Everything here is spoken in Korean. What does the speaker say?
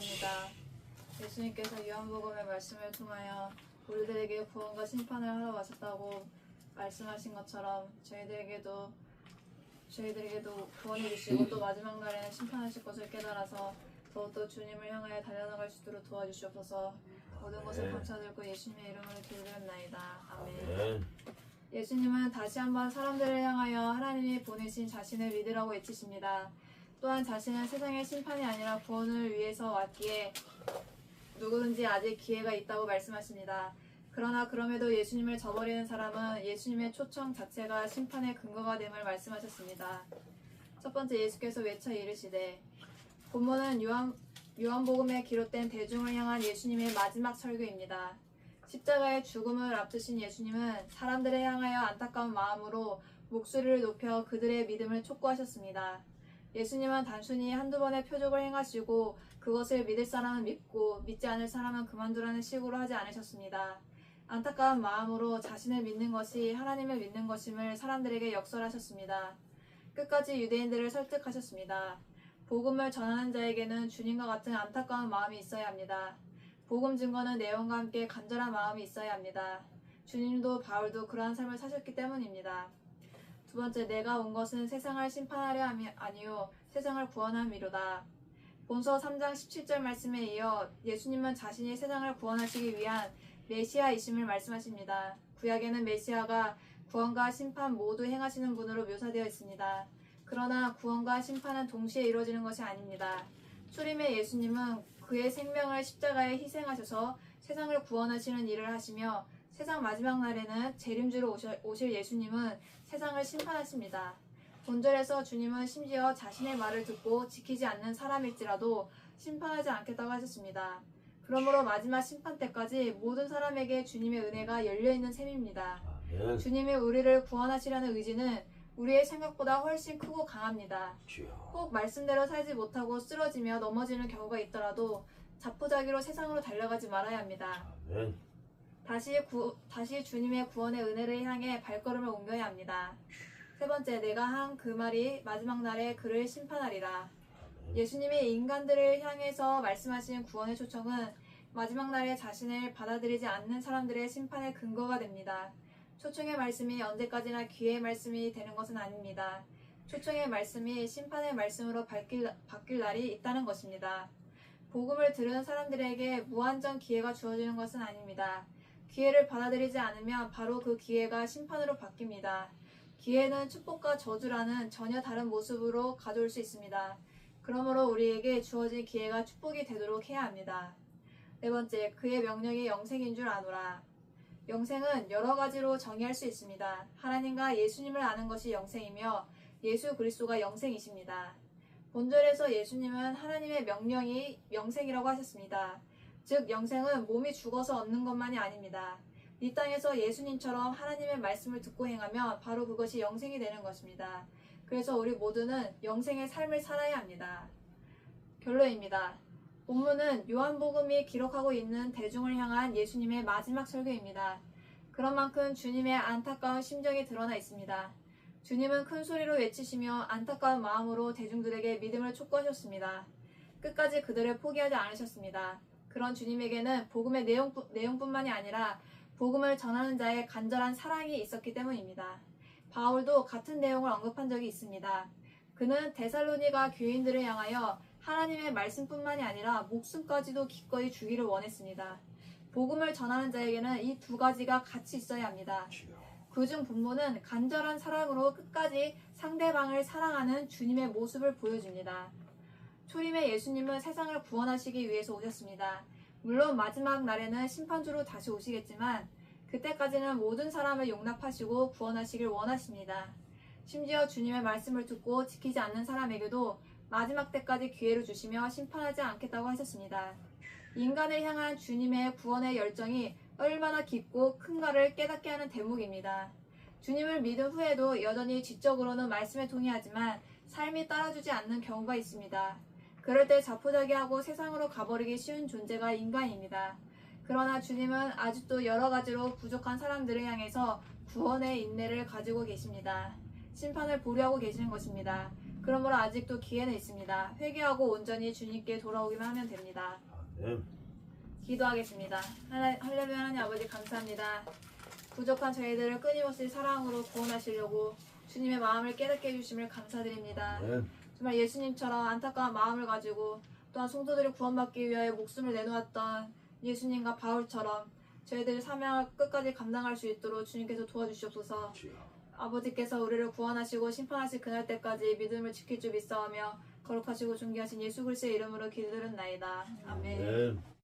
감사합니다. 예수님께서 요한복음의 말씀을 통하여 우리들에게 구원과 심판을 하러 와셨다고 말씀하신 것처럼 저희들에게도 구원을 주시고 또 마지막 날에는 심판하실 것을 깨달아서 더욱더 주님을 향하여 달려나갈 수 있도록 도와주시옵소서. 모든 것을 감사드리고 예수님의 이름으로 기도드렸나이다. 아멘. 예수님은 다시 한번 사람들을 향하여 하나님이 보내신 자신을 믿으라고 외치십니다. 또한 자신은 세상의 심판이 아니라 구원을 위해서 왔기에 누구든지 아직 기회가 있다고 말씀하십니다. 그러나 그럼에도 예수님을 저버리는 사람은 예수님의 초청 자체가 심판의 근거가 됨을 말씀하셨습니다. 첫 번째, 예수께서 외쳐 이르시되. 본문은 요한복음에 기록된 대중을 향한 예수님의 마지막 설교입니다. 십자가의 죽음을 앞두신 예수님은 사람들을 향하여 안타까운 마음으로 목소리를 높여 그들의 믿음을 촉구하셨습니다. 예수님은 단순히 한두 번의 표적을 행하시고 그것을 믿을 사람은 믿고 믿지 않을 사람은 그만두라는 식으로 하지 않으셨습니다. 안타까운 마음으로 자신을 믿는 것이 하나님을 믿는 것임을 사람들에게 역설하셨습니다. 끝까지 유대인들을 설득하셨습니다. 복음을 전하는 자에게는 주님과 같은 안타까운 마음이 있어야 합니다. 복음 증거는 내용과 함께 간절한 마음이 있어야 합니다. 주님도 바울도 그러한 삶을 사셨기 때문입니다. 두 번째, 내가 온 것은 세상을 심판하려 함이 아니요 세상을 구원함이로다. 본서 3장 17절 말씀에 이어 예수님은 자신이 세상을 구원하시기 위한 메시아이심을 말씀하십니다. 구약에는 메시아가 구원과 심판 모두 행하시는 분으로 묘사되어 있습니다. 그러나 구원과 심판은 동시에 이루어지는 것이 아닙니다. 초림의 예수님은 그의 생명을 십자가에 희생하셔서 세상을 구원하시는 일을 하시며 세상 마지막 날에는 재림주로 오실 예수님은 세상을 심판하십니다. 본절에서 주님은 심지어 자신의 말을 듣고 지키지 않는 사람일지라도 심판하지 않겠다고 하셨습니다. 그러므로 마지막 심판 때까지 모든 사람에게 주님의 은혜가 열려있는 셈입니다. 주님이 우리를 구원하시려는 의지는 우리의 생각보다 훨씬 크고 강합니다. 꼭 말씀대로 살지 못하고 쓰러지며 넘어지는 경우가 있더라도 자포자기로 세상으로 달려가지 말아야 합니다. 다시 주님의 구원의 은혜를 향해 발걸음을 옮겨야 합니다. 세 번째, 내가 한 그 말이 마지막 날에 그를 심판하리라. 예수님이 인간들을 향해서 말씀하신 구원의 초청은 마지막 날에 자신을 받아들이지 않는 사람들의 심판의 근거가 됩니다. 초청의 말씀이 언제까지나 기회의 말씀이 되는 것은 아닙니다. 초청의 말씀이 심판의 말씀으로 바뀔 날이 있다는 것입니다. 복음을 들은 사람들에게 무한정 기회가 주어지는 것은 아닙니다. 기회를 받아들이지 않으면 바로 그 기회가 심판으로 바뀝니다. 기회는 축복과 저주라는 전혀 다른 모습으로 가져올 수 있습니다. 그러므로 우리에게 주어진 기회가 축복이 되도록 해야 합니다. 네 번째, 그의 명령이 영생인 줄 아노라. 영생은 여러 가지로 정의할 수 있습니다. 하나님과 예수님을 아는 것이 영생이며 예수 그리스도가 영생이십니다. 본절에서 예수님은 하나님의 명령이 영생이라고 하셨습니다. 즉 영생은 몸이 죽어서 얻는 것만이 아닙니다. 이 땅에서 예수님처럼 하나님의 말씀을 듣고 행하면 바로 그것이 영생이 되는 것입니다. 그래서 우리 모두는 영생의 삶을 살아야 합니다. 결론입니다. 본문은 요한복음이 기록하고 있는 대중을 향한 예수님의 마지막 설교입니다. 그런 만큼 주님의 안타까운 심정이 드러나 있습니다. 주님은 큰 소리로 외치시며 안타까운 마음으로 대중들에게 믿음을 촉구하셨습니다. 끝까지 그들을 포기하지 않으셨습니다. 그런 주님에게는 복음의 내용뿐만이 아니라 복음을 전하는 자의 간절한 사랑이 있었기 때문입니다. 바울도 같은 내용을 언급한 적이 있습니다. 그는 데살로니가 교인들을 향하여 하나님의 말씀뿐만이 아니라 목숨까지도 기꺼이 주기를 원했습니다. 복음을 전하는 자에게는 이 두 가지가 같이 있어야 합니다. 그중 본문은 간절한 사랑으로 끝까지 상대방을 사랑하는 주님의 모습을 보여줍니다. 초림의 예수님은 세상을 구원하시기 위해서 오셨습니다. 물론 마지막 날에는 심판주로 다시 오시겠지만 그때까지는 모든 사람을 용납하시고 구원하시길 원하십니다. 심지어 주님의 말씀을 듣고 지키지 않는 사람에게도 마지막 때까지 기회를 주시며 심판하지 않겠다고 하셨습니다. 인간을 향한 주님의 구원의 열정이 얼마나 깊고 큰가를 깨닫게 하는 대목입니다. 주님을 믿은 후에도 여전히 지적으로는 말씀에 동의하지만 삶이 따라주지 않는 경우가 있습니다. 그럴 때 자포자기하고 세상으로 가버리기 쉬운 존재가 인간입니다. 그러나 주님은 아직도 여러 가지로 부족한 사람들을 향해서 구원의 인내를 가지고 계십니다. 심판을 보류하고 계시는 것입니다. 그러므로 아직도 기회는 있습니다. 회개하고 온전히 주님께 돌아오기만 하면 됩니다. 아멘. 기도하겠습니다. 할렐루야. 하나님 아버지 감사합니다. 부족한 저희들을 끊임없이 사랑으로 구원하시려고 주님의 마음을 깨닫게 해주심을 감사드립니다. 아멘. 정말 예수님처럼 안타까운 마음을 가지고 또한 성도들을 구원받기 위하여 목숨을 내놓았던 예수님과 바울처럼 저희들의 사명을 끝까지 감당할 수 있도록 주님께서 도와주시옵소서. 주여. 아버지께서 우리를 구원하시고 심판하실 그날 때까지 믿음을 지킬 줄 믿사오며 거룩하시고 존귀하신 예수 그리스도의 이름으로 기도드렸나이다. 아멘. 아멘.